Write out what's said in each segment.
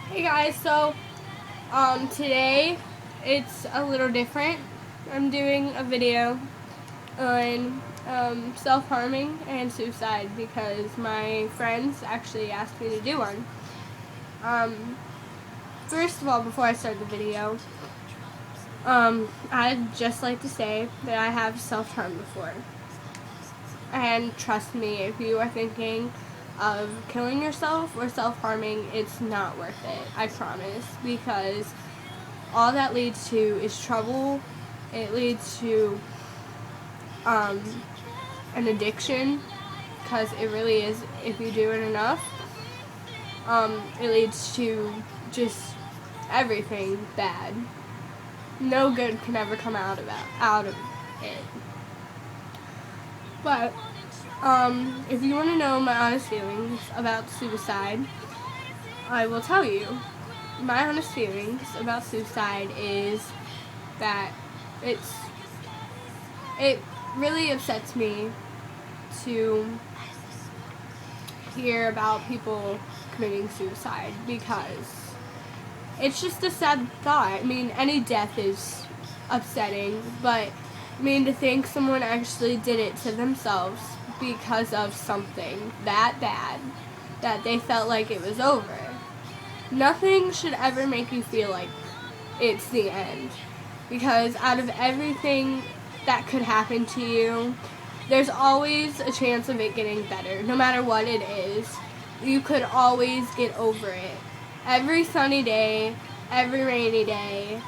Hey guys, so today it's a little different. I'm doing a video on self-harming and suicide because my friends actually asked me to do one. First of all, before I start the video, I'd just like to say that I have self-harmed before. And trust me, if you are thinking of killing yourself or self-harming, it's not worth it, I promise, because all that leads to is trouble. It leads to an addiction, because it really is, if you do it enough. It leads to just everything bad. No good can ever come out of it. But if you want to know my honest feelings about suicide, I will tell you. My honest feelings about suicide is that it really upsets me to hear about people committing suicide, because it's just a sad thought. I mean, any death is upsetting, but I mean, to think someone actually did it to themselves because of something that bad, that they felt like it was over. Nothing should ever make you feel like it's the end, because out of everything that could happen to you, there's always a chance of it getting better. No matter what it is, you could always get over it. Every sunny day, every rainy day,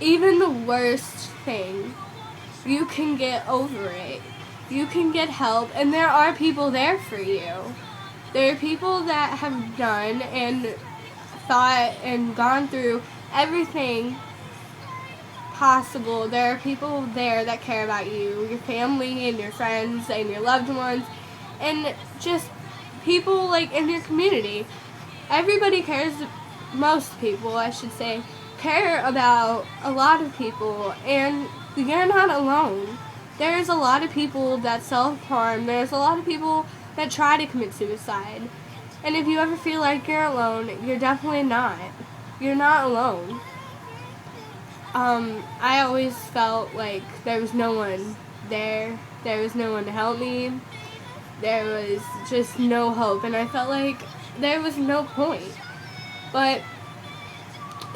even the worst thing, you can get over it. You can get help, and there are people there for you. There are people that have done and thought and gone through everything possible. There are people there that care about you, your family and your friends and your loved ones, and just people like in your community. Everybody cares, most people I should say, care about a lot of people, and you're not alone. There's a lot of people that self-harm. There's a lot of people that try to commit suicide. And if you ever feel like you're alone, you're definitely not. You're not alone. I always felt like there was no one there. There was no one to help me. There was just no hope, and I felt like there was no point. But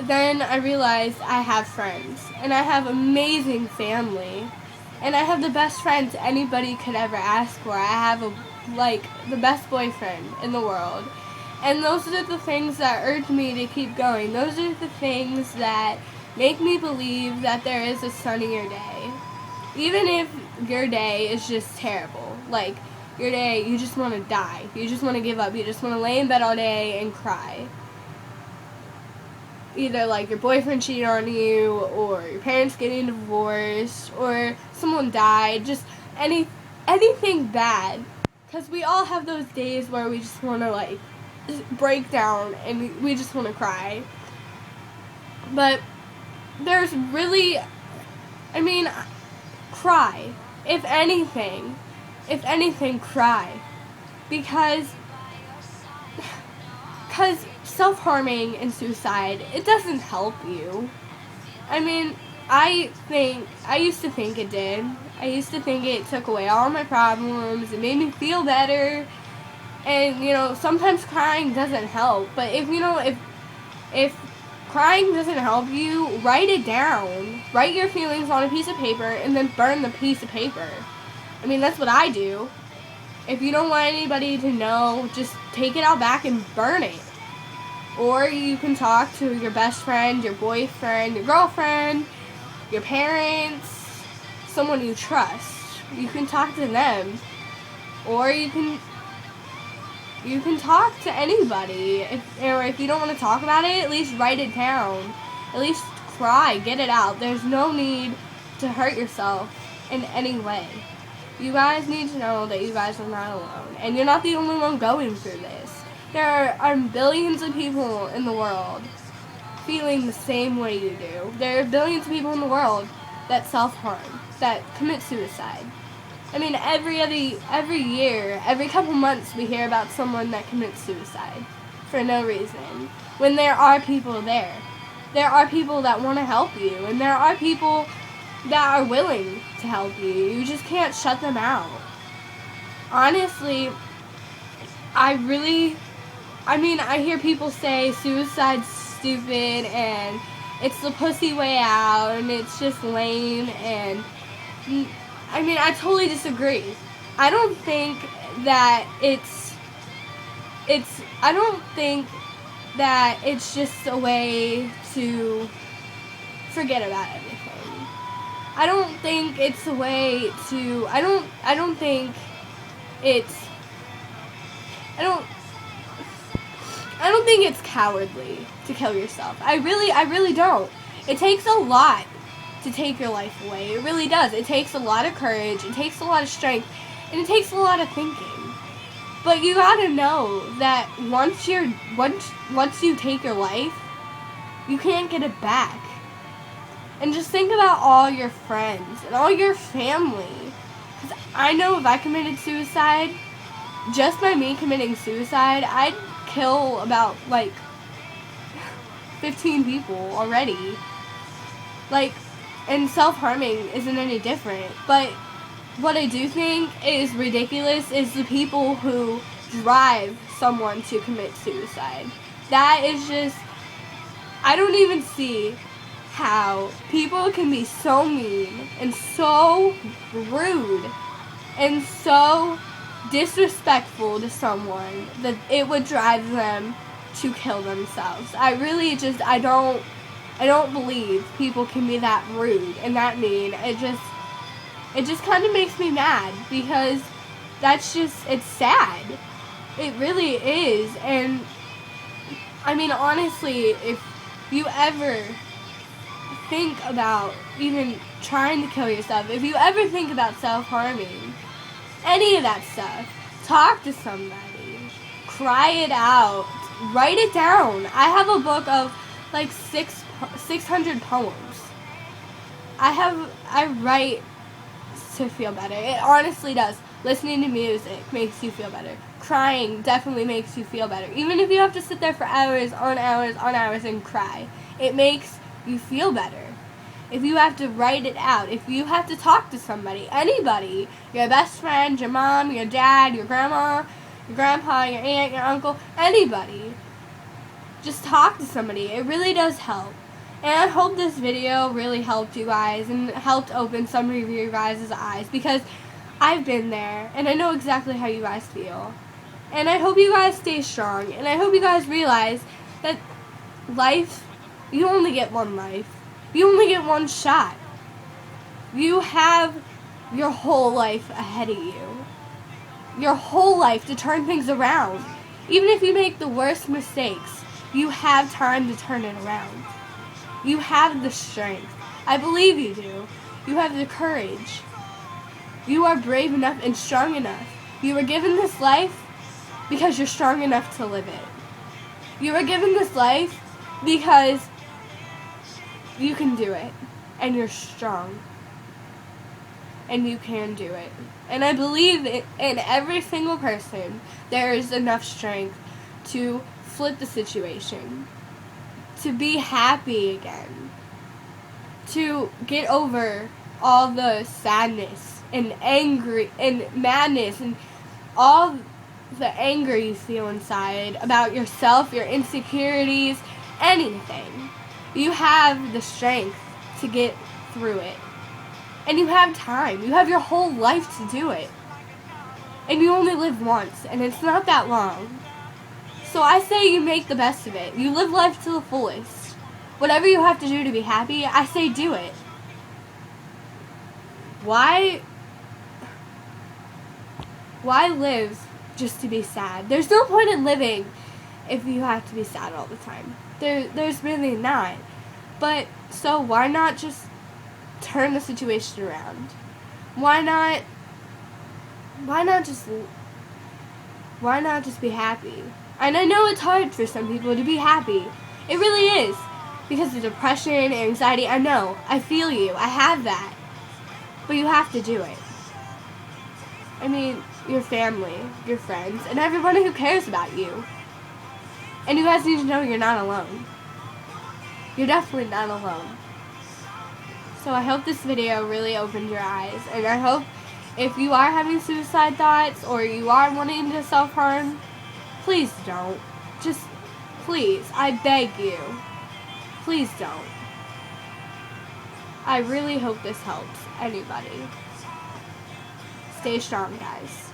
then I realized I have friends, and I have amazing family, and I have the best friends anybody could ever ask for. I have the best boyfriend in the world. And those are the things that urge me to keep going. Those are the things that make me believe that there is a sunnier day. Even if your day is just terrible. Like, your day, you just want to die. You just want to give up. You just want to lay in bed all day and cry. Either like your boyfriend cheated on you, or your parents getting divorced, or someone died. Just anything bad. Because we all have those days where we just want to break down and we just want to cry. But there's really, cry. If anything, cry. Because self-harming and suicide, it doesn't help you. I used to think it did. I used to think it took away all my problems. It made me feel better. And, sometimes crying doesn't help. But if crying doesn't help you, write it down. Write your feelings on a piece of paper and then burn the piece of paper. That's what I do. If you don't want anybody to know, just take it out back and burn it. Or you can talk to your best friend, your boyfriend, your girlfriend, your parents, someone you trust. You can talk to them. Or you can talk to anybody. If you don't want to talk about it, at least write it down. At least cry, get it out. There's no need to hurt yourself in any way. You guys need to know that you guys are not alone. And you're not the only one going through this. There are billions of people in the world feeling the same way you do. There are billions of people in the world that self-harm, that commit suicide. Every year, every couple months, we hear about someone that commits suicide. for no reason when there are people there. There are people that want to help you, and there are people that are willing to help you. You just can't shut them out. Honestly, I hear people say suicide's stupid and it's the pussy way out and it's just lame, and I totally disagree. I don't think that it's just a way to forget about everything. I don't think it's a way to I don't think it's cowardly to kill yourself. I really don't. It takes a lot to take your life away. It really does. It takes a lot of courage, it takes a lot of strength, and it takes a lot of thinking. But you gotta know that once you take your life, you can't get it back. And just think about all your friends and all your family. Because I know if I committed suicide, just by me committing suicide, I'd kill about 15 people already. And self-harming isn't any different. But what I do think is ridiculous is the people who drive someone to commit suicide. That is just, I don't even see how people can be so mean and so rude and so disrespectful to someone that it would drive them to kill themselves. I don't believe people can be that rude and that mean. It just kind of makes me mad because it's sad. It really is. And honestly, if you ever think about even trying to kill yourself, if you ever think about self-harming, any of that stuff, talk to somebody, cry it out, write it down. I have a book of 600 poems. I write to feel better. It honestly does. Listening to music makes you feel better. Crying definitely makes you feel better. Even if you have to sit there for hours on hours on hours and cry, it makes you feel better. If you have to write it out, if you have to talk to somebody, anybody, your best friend, your mom, your dad, your grandma, your grandpa, your aunt, your uncle, anybody, just talk to somebody. It really does help. And I hope this video really helped you guys and helped open some of your guys' eyes, because I've been there and I know exactly how you guys feel. And I hope you guys stay strong, and I hope you guys realize that life, you only get one life. You only get one shot. You have your whole life ahead of you. Your whole life to turn things around. Even if you make the worst mistakes, you have time to turn it around. You have the strength. I believe you do. You have the courage. You are brave enough and strong enough. You were given this life because you're strong enough to live it. You were given this life because you can do it. And you're strong. And you can do it. And I believe in every single person there is enough strength to flip the situation, to be happy again, to get over all the sadness and angry and madness and all the anger you feel inside about yourself, your insecurities, anything. You have the strength to get through it. And you have time. You have your whole life to do it. And you only live once, and it's not that long. So I say you make the best of it. You live life to the fullest. Whatever you have to do to be happy, I say do it. Why live just to be sad? There's no point in living if you have to be sad all the time. There's really not. But so why not just turn the situation around? Why not just be happy? And I know it's hard for some people to be happy. It really is. Because of depression, anxiety, I know. I feel you. I have that. But you have to do it. Your family, your friends, and everyone who cares about you. And you guys need to know you're not alone. You're definitely not alone. So I hope this video really opened your eyes. And I hope if you are having suicide thoughts or you are wanting to self-harm, please don't. Just, please, I beg you. Please don't. I really hope this helps anybody. Stay strong, guys.